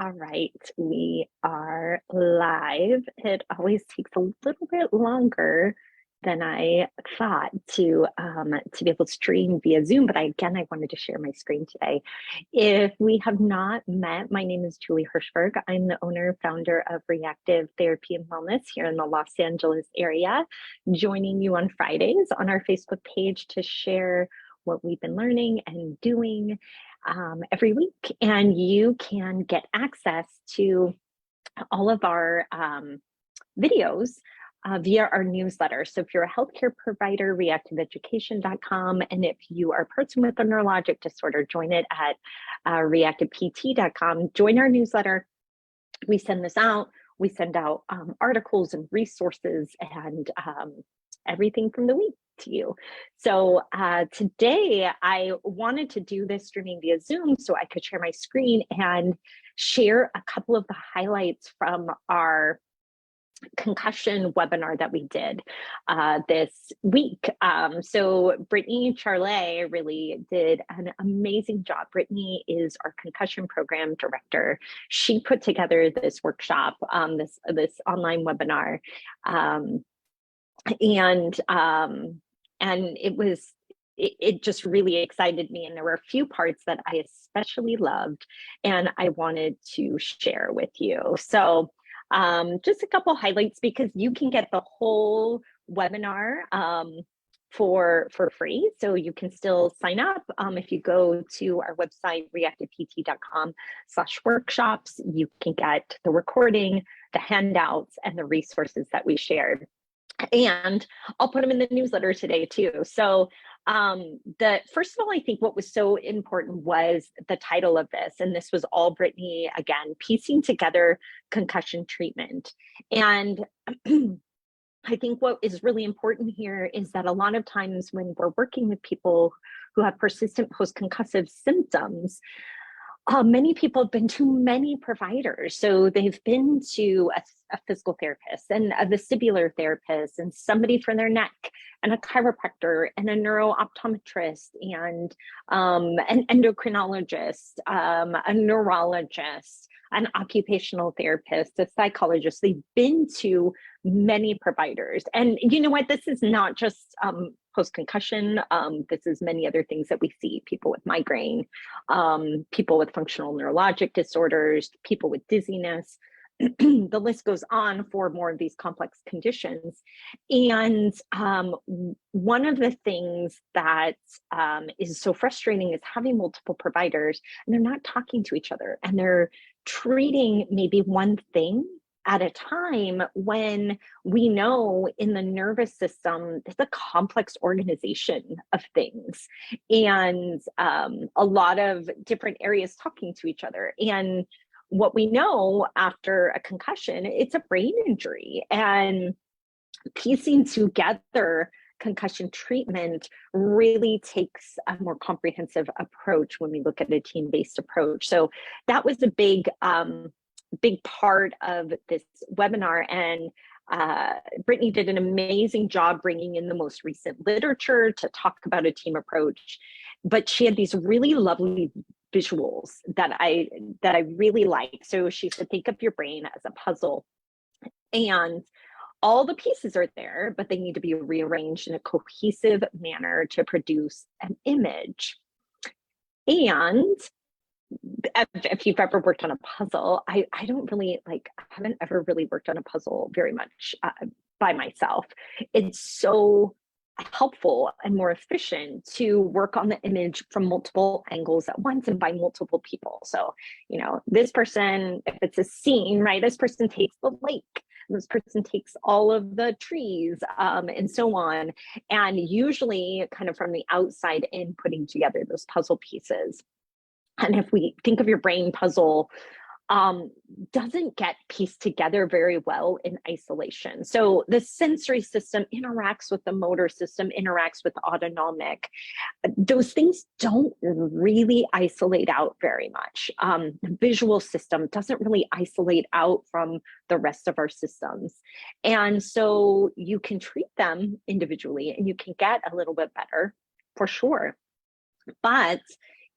All right, we are live. It always takes a little bit longer than I thought to be able to stream via Zoom, but I wanted to share my screen today. If we have not met, my name is Julie Hirschberg. I'm the owner, founder of Re+active Therapy and Wellness here in the Los Angeles area, joining you on Fridays on our Facebook page to share what we've been learning and doing every week. And you can get access to all of our videos via our newsletter. So if you're a healthcare provider, reactiveeducation.com. And if you are a person with a neurologic disorder, join it at reactivept.com. Join our newsletter. We send this out. We send out articles and resources and everything from the week to you. So today I wanted to do this streaming via Zoom so I could share my screen and share a couple of the highlights from our concussion webinar that we did this week. So Brittany Charlet really did an amazing job. Brittany is our concussion program director. She put together this workshop, this online webinar, and it just really excited me. And there were a few parts that I especially loved and I wanted to share with you. So just a couple highlights, because you can get the whole webinar for free. So you can still sign up. If you go to our website, reactivept.com/workshops, you can get the recording, the handouts, and the resources that we shared. And I'll put them in the newsletter today too. So first of all, I think what was so important was the title of this, and this was all Brittany, again, piecing together concussion treatment. And I think what is really important here is that a lot of times when we're working with people who have persistent post-concussive symptoms, many people have been to many providers. So they've been to a physical therapist and a vestibular therapist and somebody for their neck and a chiropractor and a neuro-optometrist and an endocrinologist, a neurologist, an occupational therapist, a psychologist. They've been to many providers. And you know what? This is not just post-concussion. This is many other things that we see: people with migraine, people with functional neurologic disorders, people with dizziness. The list goes on for more of these complex conditions. And one of the things that is so frustrating is having multiple providers and they're not talking to each other and they're treating maybe one thing at a time, when we know in the nervous system, there's a complex organization of things and a lot of different areas talking to each other. And what we know after a concussion, it's a brain injury, and piecing together concussion treatment really takes a more comprehensive approach when we look at a team-based approach. So that was a big part of this webinar, and Brittany did an amazing job bringing in the most recent literature to talk about a team approach. But she had these really lovely visuals that I really like. So she said, think of your brain as a puzzle, and all the pieces are there, but they need to be rearranged in a cohesive manner to produce an image. And if you've ever worked on a puzzle, I haven't ever really worked on a puzzle very much by myself. It's so helpful and more efficient to work on the image from multiple angles at once and by multiple people. So, you know, this person, if it's a scene, right, this person takes the lake, this person takes all of the trees, and so on. And usually kind of from the outside in, putting together those puzzle pieces. And if we think of your brain puzzle, doesn't get pieced together very well in isolation. So the sensory system interacts with the motor system, interacts with the autonomic. Those things don't really isolate out very much. The visual system doesn't really isolate out from the rest of our systems. And so you can treat them individually and you can get a little bit better for sure. But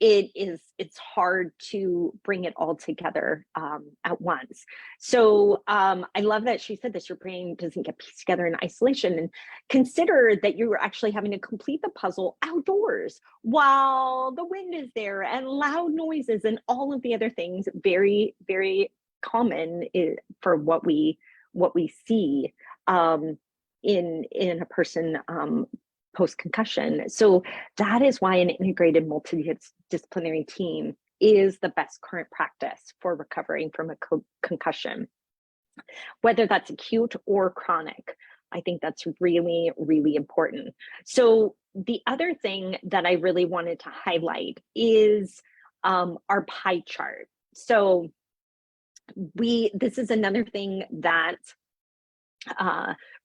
it's hard to bring it all together at once. So I love that she said this, your brain doesn't get pieced together in isolation, and consider that you're actually having to complete the puzzle outdoors while the wind is there and loud noises and all of the other things, very, very common for what we see in a person post-concussion. So that is why an integrated multidisciplinary team is the best current practice for recovering from a concussion, whether that's acute or chronic. I think that's really, really important. So the other thing that I really wanted to highlight is our pie chart. So this is another thing that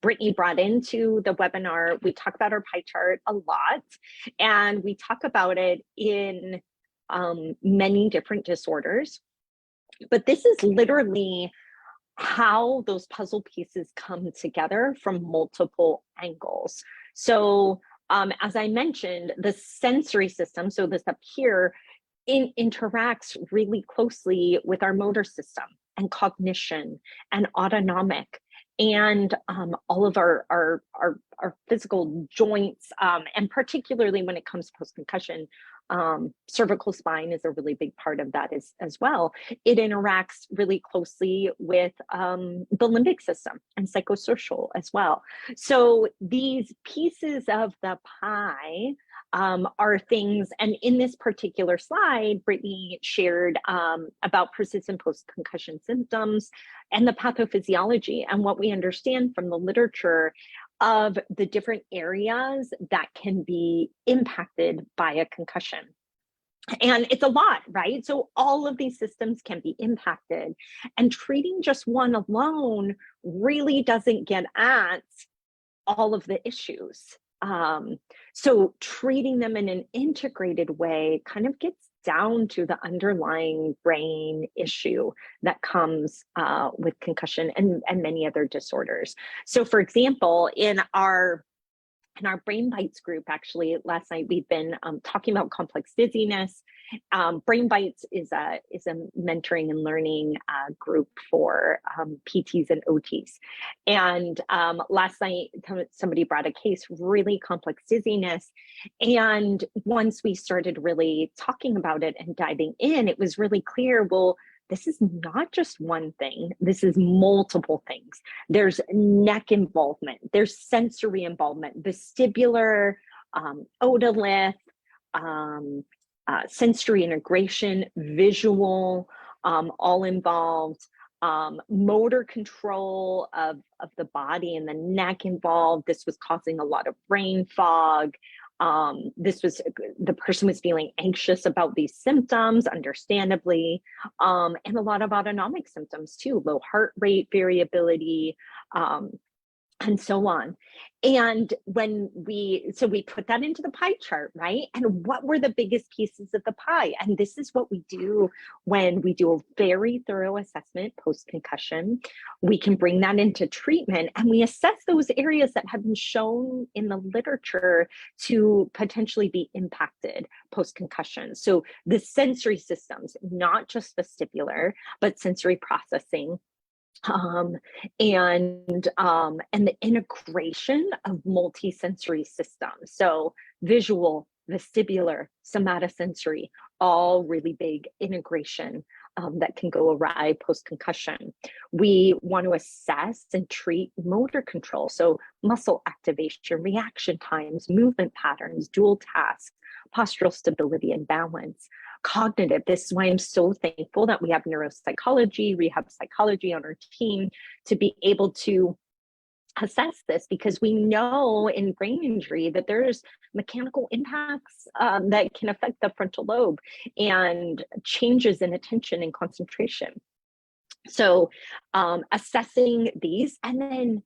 Brittany brought into the webinar. We talk about our pie chart a lot, and we talk about it in many different disorders. But this is literally how those puzzle pieces come together from multiple angles. So as I mentioned, the sensory system, so this up here, interacts really closely with our motor system and cognition and autonomic and all of our physical joints, and particularly when it comes to post-concussion, cervical spine is a really big part of that as well. It interacts really closely with the limbic system and psychosocial as well. So these pieces of the pie are things, and in this particular slide, Brittany shared about persistent post-concussion symptoms and the pathophysiology and what we understand from the literature of the different areas that can be impacted by a concussion. And it's a lot, right? So all of these systems can be impacted, and treating just one alone really doesn't get at all of the issues. So treating them in an integrated way kind of gets down to the underlying brain issue that comes with concussion and many other disorders. So for example, in our Brain Bites group, actually, last night we've been talking about complex dizziness. Brain Bites is a mentoring and learning group for PTs and OTs. And last night, somebody brought a case, really complex dizziness. And once we started really talking about it and diving in, it was really clear, well, this is not just one thing. This is multiple things. There's neck involvement. There's sensory involvement, vestibular, otolith, sensory integration, visual, all involved. Motor control of the body and the neck involved. This was causing a lot of brain fog. The person was feeling anxious about these symptoms, understandably, and a lot of autonomic symptoms too, low heart rate variability, and so on. And we put that into the pie chart, right? And what were the biggest pieces of the pie? And this is what we do when we do a very thorough assessment post-concussion. We can bring that into treatment, and we assess those areas that have been shown in the literature to potentially be impacted post-concussion. So the sensory systems, not just vestibular, but sensory processing, and the integration of multi-sensory systems. So visual, vestibular, somatosensory, all really big integration that can go awry post-concussion. We want to assess and treat motor control. So muscle activation, reaction times, movement patterns, dual tasks, postural stability and balance. Cognitive, this is why I'm so thankful that we have neuropsychology, rehab psychology on our team to be able to assess this, because we know in brain injury that there's mechanical impacts that can affect the frontal lobe and changes in attention and concentration. So assessing these and then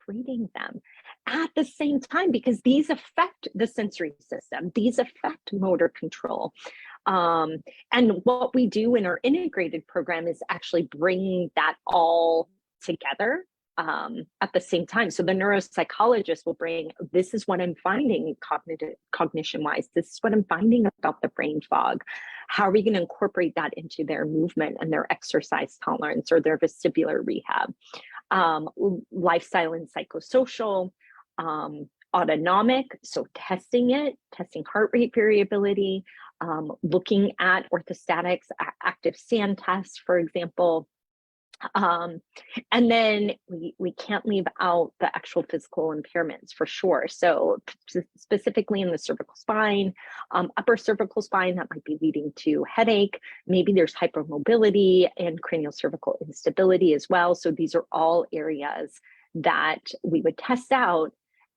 treating them at the same time, because these affect the sensory system, these affect motor control. And what we do in our integrated program is actually bring that all together at the same time. So the neuropsychologist will bring, this is what I'm finding cognition wise. This is what I'm finding about the brain fog. How are we going to incorporate that into their movement and their exercise tolerance or their vestibular rehab? Lifestyle and psychosocial, autonomic, so testing heart rate variability, looking at orthostatics, active sand tests, for example. And then we can't leave out the actual physical impairments for sure. So specifically in the cervical spine, upper cervical spine, that might be leading to headache. Maybe there's hypermobility and cranial cervical instability as well. So these are all areas that we would test out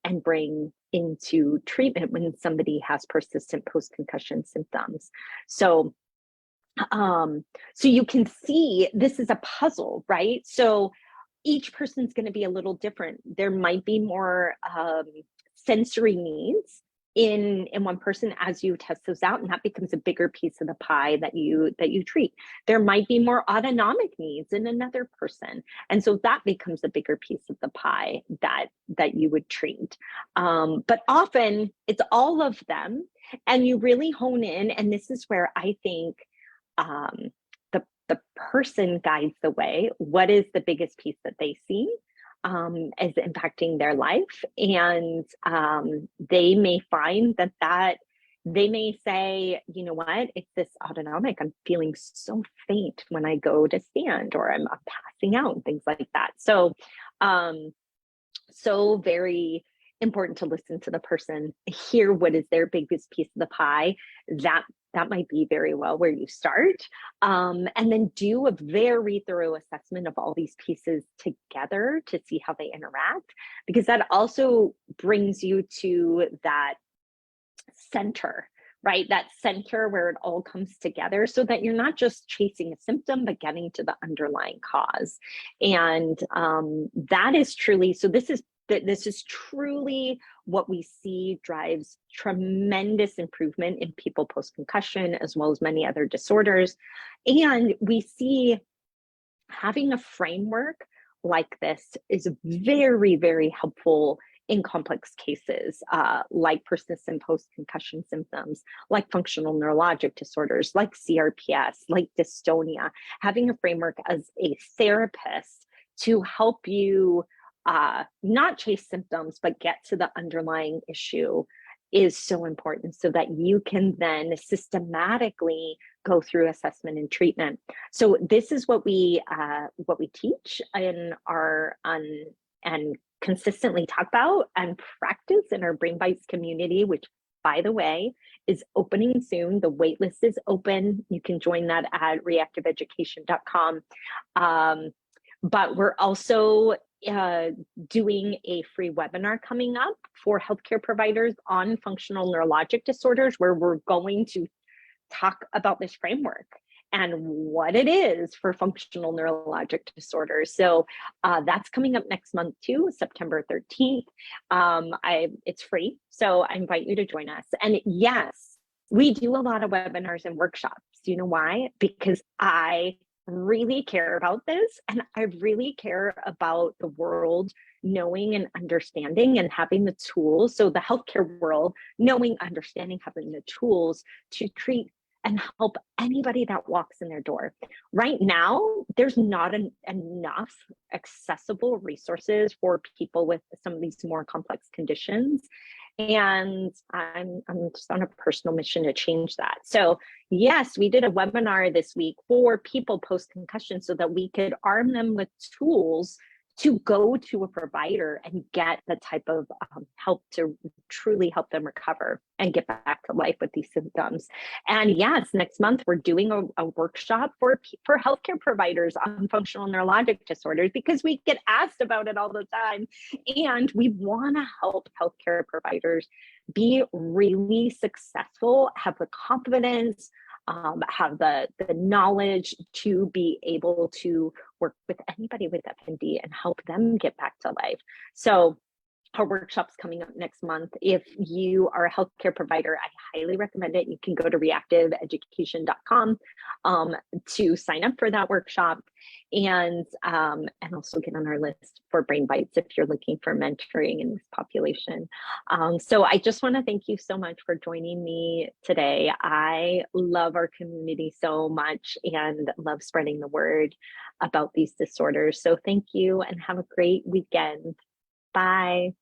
and bring into treatment when somebody has persistent post-concussion symptoms. So you can see this is a puzzle, right? So each person's going to be a little different. There might be more sensory needs in one person as you test those out, and that becomes a bigger piece of the pie that you treat. There might be more autonomic needs in another person, and so that becomes a bigger piece of the pie that you would treat. But often it's all of them, and you really hone in, and this is where I think the person guides the way. What is the biggest piece that they see as impacting their life? And they may find that they may say, you know what, it's this autonomic, I'm feeling so faint when I go to stand, or I'm passing out and things like that. So so very important to listen to the person, hear what is their biggest piece of the pie. That might be very well where you start, and then do a very thorough assessment of all these pieces together to see how they interact, because that also brings you to that center, right? That center where it all comes together, so that you're not just chasing a symptom, but getting to the underlying cause. And that is truly, so this is truly what we see drives tremendous improvement in people post-concussion, as well as many other disorders. And we see having a framework like this is very, very helpful in complex cases, like persistent post-concussion symptoms, like functional neurologic disorders, like CRPS, like dystonia. Having a framework as a therapist to help you not chase symptoms, but get to the underlying issue is so important, so that you can then systematically go through assessment and treatment. So this is what we teach in our and consistently talk about and practice in our Brain Bites community, which, by the way, is opening soon. The waitlist is open. You can join that at reactiveeducation.com. But we're also doing a free webinar coming up for healthcare providers on functional neurologic disorders, where we're going to talk about this framework and what it is for functional neurologic disorders. So that's coming up next month too, September 13th. It's free, so I invite you to join us. And yes, we do a lot of webinars and workshops. Do you know why? Because I really care about this, and I really care about the world knowing and understanding and having the tools. So the healthcare world knowing, understanding, having the tools to treat and help anybody that walks in their door. Right now, there's not enough accessible resources for people with some of these more complex conditions. And I'm just on a personal mission to change that. So yes, we did a webinar this week for people post-concussion, so that we could arm them with tools to go to a provider and get the type of help to truly help them recover and get back to life with these symptoms. And yes, next month we're doing a workshop for healthcare providers on functional neurologic disorders, because we get asked about it all the time. And we want to help healthcare providers be really successful, have the confidence, have the knowledge to be able to work with anybody with FND and help them get back to life. So our workshop's coming up next month. If you are a healthcare provider, I highly recommend it. You can go to reactiveeducation.com to sign up for that workshop, and also get on our list for Brain Bites if you're looking for mentoring in this population. So I just want to thank you so much for joining me today. I love our community so much and love spreading the word about these disorders. So thank you and have a great weekend. Bye.